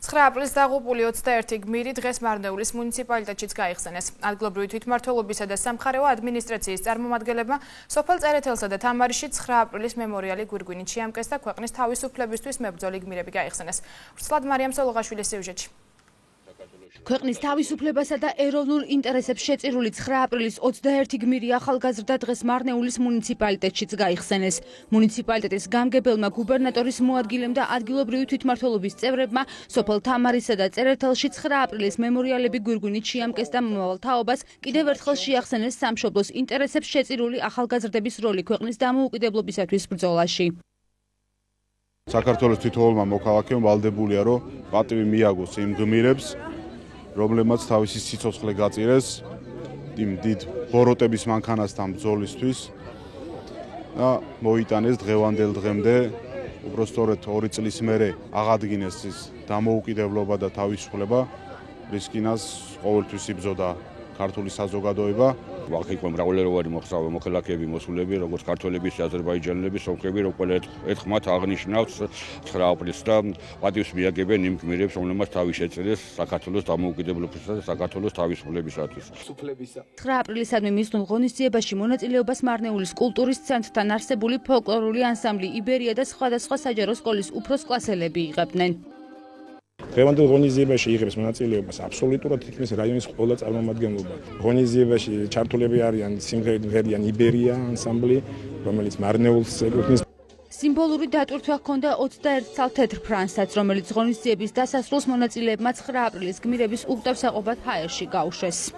9 აპრილის დაღუპული 21 გმირი დღეს მარნეულის მუნიციპალიტეტშიც გაიხსენეს. ადგილობრივი თვითმმართველობისა და სამხარეო ადმინისტრაციის წარმომადგენლებმა სოფელ წერეთელსა და თამარში 9 აპრილის მემორიალი გვირგვინით შეამკეს და ქვეყნის თავისუფლებისთვის მებრძოლი გმირები გაიხსენეს. ვრცლად მარიამ სოლოღაშვილის სიუჟეტში. ქვეყნის თავისუფლებასა და ეროვნულ ინტერესებს შეწირული 9 აპრილის 21 გმირი ახალგაზრდა დღეს მარნეულის მუნიციპალიტეტშიც გაიხსენეს. მუნიციპალიტეტის გამგებელმა, გუბერნატორის მოადგილემ და ადგილობრივი თვითმმართველობის წევრებმა სოფელ თამარისა და წერეთელში 9 აპრილის მემორიალები გვირგვინით შეამკეს და მომავალ თაობას კიდევ ერთხელ შეახსენეს სამშობლოს ინტერესებს შეწირული ახალგაზრდების როლი ქვეყნის დამოუკიდებლობისათვის ბრძოლაში. საქართველოს თითოეულმა მოქალაქემ ვალდებულია, რომ პატივი მიაგოს იმ გმირებს, რომლებმაც თავისი სიცოცხლე გაწირეს იმ დიდ ბოროტების მანქანასთან ბრძოლისთვის და მოიტანეს დღევანდელ დღემდე, უბრალოდ 2 წლის მერე აღადგინეს ის დამოუკიდებლობა და თავისუფლება, რის კინას ყოველთვის იბრძოდა ქართული საზოგადოება. აქ იყო მრავალეროვანი მოქალაქეები მოსულები, როგორც ქართველები, აზერბაიჯანელები, სომხები, ყველა ერთხმათ აღნიშნავს 9 აპრილს და პატივს მიაგებენ იმ გმირებს, რომლებმაც თავი შეწირეს საქართველოს დამოუკიდებლობისა და საქართველოს თავისუფლებისათვის. 9 აპრილისადმი მისულ ღონისძიებაში მონაწილეობას მარნეულის კულტურის ცენტრთან არსებული ფოლკლორული ანსამბლი იბერია და სხვადასხვა საჯარო სკოლის უფროს კლასელები იღებდნენ. დღევანდელ ღონისძიებაში იღებს მონაწილეობას აბსოლუტურად თითქმის რაიონის ყველა წარმომადგენლობა. ღონისძიებაში ჩართულები არიან სიმღერიან იბერია ანსამბლი, რომელიც მარნეულს ეკუთვნის. სიმბოლური დატვირთვა ჰქონდა 21 წალ თეთრ ფრანსაც, რომელიც ღონისძიების დასასრულს მონაწილეებმა 9 აპრილის გმირების უხდავსაყოფად ჰაერში გაუშვეს.